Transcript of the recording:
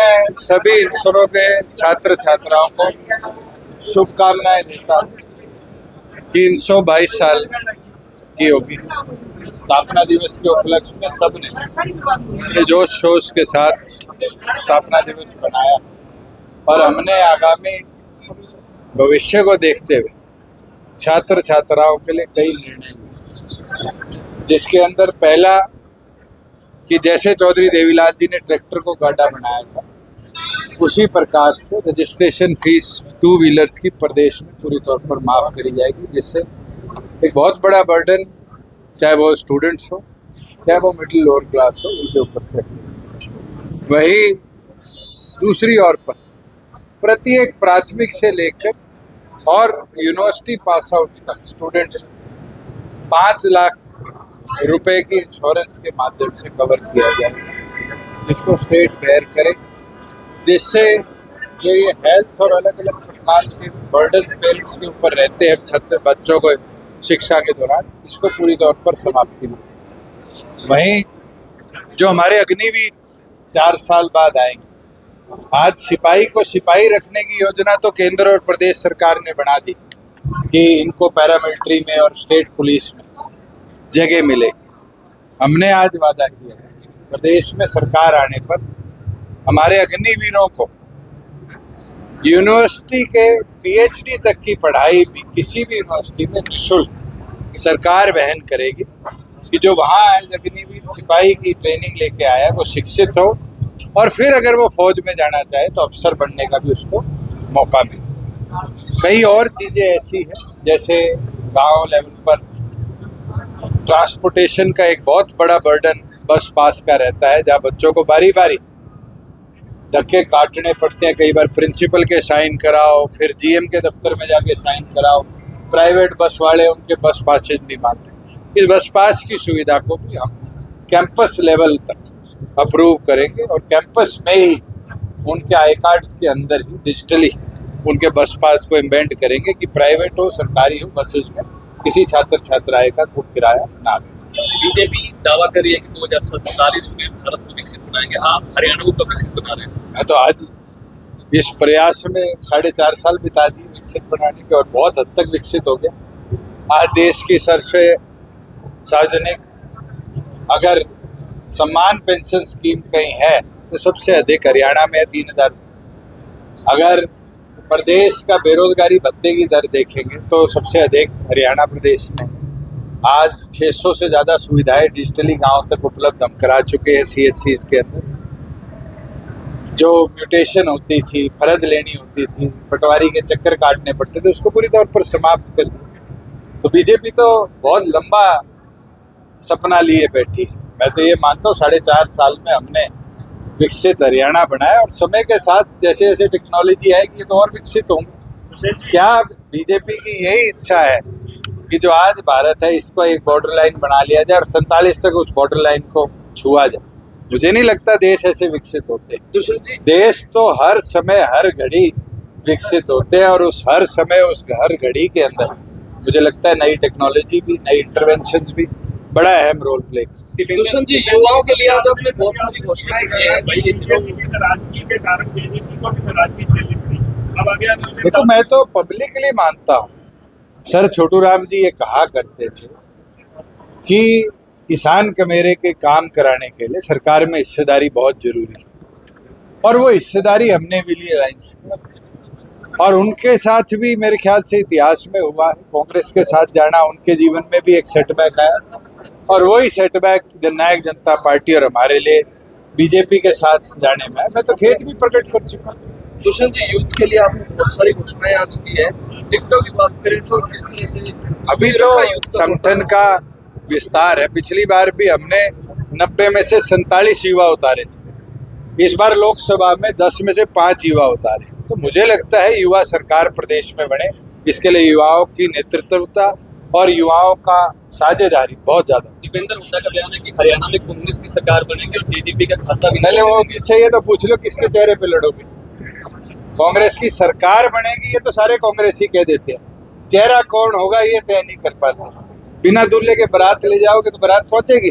मैं सभी इंस्टीट्यूटों के छात्र छात्राओं को शुभकामनाएं देता हूँ। 322 साल की होगी स्थापना दिवस के उपलक्ष्य में सबने जोश शोश के साथ स्थापना दिवस बनाया और हमने आगामी भविष्य को देखते हुए छात्र छात्राओं के लिए कई निर्णय लिए, जिसके अंदर पहला कि जैसे चौधरी देवीलाल जी ने ट्रैक्टर को गाड़ा बनाया था, उसी प्रकार से रजिस्ट्रेशन फीस टू व्हीलर्स की प्रदेश में पूरी तौर पर माफ़ करी जाएगी, जिससे एक बहुत बड़ा बर्डन चाहे वो स्टूडेंट्स हो चाहे वो मिडिल लोअर क्लास हो उनके ऊपर से। वही दूसरी ओर पर प्रत्येक प्राथमिक से लेकर और यूनिवर्सिटी पास आउट तक स्टूडेंट्स 5 लाख रुपए की इंश्योरेंस के माध्यम से कवर किया जाए, जिसको स्टेट बेयर करे, जिससे ये हेल्थ और अलग अलग प्रकार के बर्डन पेरेंट्स के ऊपर रहते हैं छात्र बच्चों को शिक्षा के दौरान, इसको पूरी तौर पर समाप्ति मिले। वहीं जो हमारे अग्निवीर 4 साल बाद आएंगे, आज सिपाही को सिपाही रखने की योजना तो केंद्र और प्रदेश सरकार ने बना दी कि इनको पैरामिलिट्री में और स्टेट पुलिस में जगह मिलेगी। हमने आज वादा किया है कि प्रदेश में सरकार आने पर हमारे अग्निवीरों को यूनिवर्सिटी के पीएचडी तक की पढ़ाई भी किसी भी यूनिवर्सिटी में निःशुल्क सरकार वहन करेगी, कि जो वहाँ अग्निवीर सिपाही की ट्रेनिंग लेके आया वो शिक्षित हो और फिर अगर वो फौज में जाना चाहे तो अफसर बनने का भी उसको मौका मिले। कई और चीज़ें ऐसी हैं, जैसे गांव लेवल पर ट्रांसपोर्टेशन का एक बहुत बड़ा बर्डन बस पास का रहता है, जहाँ बच्चों को बारी बारी धक्के काटने पड़ते हैं। कई बार प्रिंसिपल के साइन कराओ, फिर जीएम के दफ्तर में जाके साइन कराओ, प्राइवेट बस वाले उनके बस पासेज नहीं मानते। इस बस पास की सुविधा को भी हम कैंपस लेवल तक अप्रूव करेंगे और कैंपस में ही उनके आई कार्ड्स के अंदर ही डिजिटली उनके बस पास को एम्बेड करेंगे कि प्राइवेट हो सरकारी हो बसेज में किसी छात्र छात्राएं का कोई किराया ना ले। बीजेपी दावा कर रही है कि 2047 में भारत को विकसित बनाएंगे, आप हरियाणा को कब विकसित बना रहे हैं? मैं तो आज इस प्रयास में 4.5 साल बिता दिए विकसित बनाने के और बहुत हद तक विकसित हो गया। आज देश की सबसे सार्वजनिक अगर सम्मान पेंशन स्कीम कहीं है तो सबसे अधिक हरियाणा में 3000। अगर प्रदेश का बेरोजगारी भत्ते की दर देखेंगे तो सबसे अधिक हरियाणा प्रदेश में। आज 600 से ज़्यादा सुविधाएं डिजिटली गांव तक उपलब्ध हम करा चुके हैं। CHCs के अंदर जो म्यूटेशन होती थी, फर्द लेनी होती थी, पटवारी के चक्कर काटने पड़ते थे, उसको पूरी तौर पर समाप्त कर दिया। तो बीजेपी तो बहुत लंबा सपना लिए बैठी है। मैं तो ये मानता हूँ 4.5 साल में हमने विकसित हरियाणा बनाया और समय के साथ जैसे जैसे टेक्नोलॉजी आएगी तो और विकसित होंगे। क्या बीजेपी की यही इच्छा है कि जो आज भारत है इसको एक बॉर्डर लाइन बना लिया जाए और 47 तक उस बॉर्डर लाइन को छुआ जाए? मुझे नहीं लगता देश ऐसे विकसित होते। देश तो हर समय हर घड़ी विकसित होते हैं और उस हर समय उस हर घड़ी के अंदर मुझे लगता है नई टेक्नोलॉजी भी, नई इंटरवेंशन भी बड़ा अहम रोल प्ले करती है। दुष्यंत जी, युवाओं के लिए आज आपने बहुत सारी घोषणाएं की हैं। राजकीय के कारण बीजेपी को भी राजनीति झेलनी पड़ी। अब आगे देखो, मैं तो पब्लिकली मानता हूँ, सर छोटू राम जी ये कहा करते थे कि किसान कमेरे के काम कराने के लिए सरकार में हिस्सेदारी बहुत जरूरी है और वो हिस्सेदारी हमने भी ली अलायंस की और उनके साथ भी मेरे ख्याल से इतिहास में हुआ है। कांग्रेस के साथ जाना उनके जीवन में भी एक सेटबैक आया और वही सेटबैक जननायक जनता पार्टी और हमारे लिए बीजेपी के साथ जाने में मैं तो खेद भी प्रकट कर चुका हूँ। दुष्यंत जी, यूथ के लिए आपने बहुत सारी घोषणाएं आज की है। टिकटॉक की बात करें तो किस तरह से अभी तो संगठन का विस्तार है। पिछली बार भी हमने 90 में से 47 युवा उतारे थे, इस बार लोकसभा में 10 में से 5 युवा उतारे। तो मुझे लगता है युवा सरकार प्रदेश में बने, इसके लिए युवाओं की नेतृत्वता और युवाओं का साझेदारी बहुत ज्यादा। दीपेंद्र हुड्डा का बयान है कि हरियाणा में कांग्रेस की सरकार बनेगी और जीडीपी का खाता भी नहीं। वो चाहिए तो पूछ लो किसके चेहरे पे लड़ोगे। कांग्रेस की सरकार बनेगी ये तो सारे कांग्रेसी कह देते हैं, चेहरा कौन होगा ये तय नहीं कर पाते। बिना दूल्हे के बारात ले जाओगे तो बारात पहुंचेगी।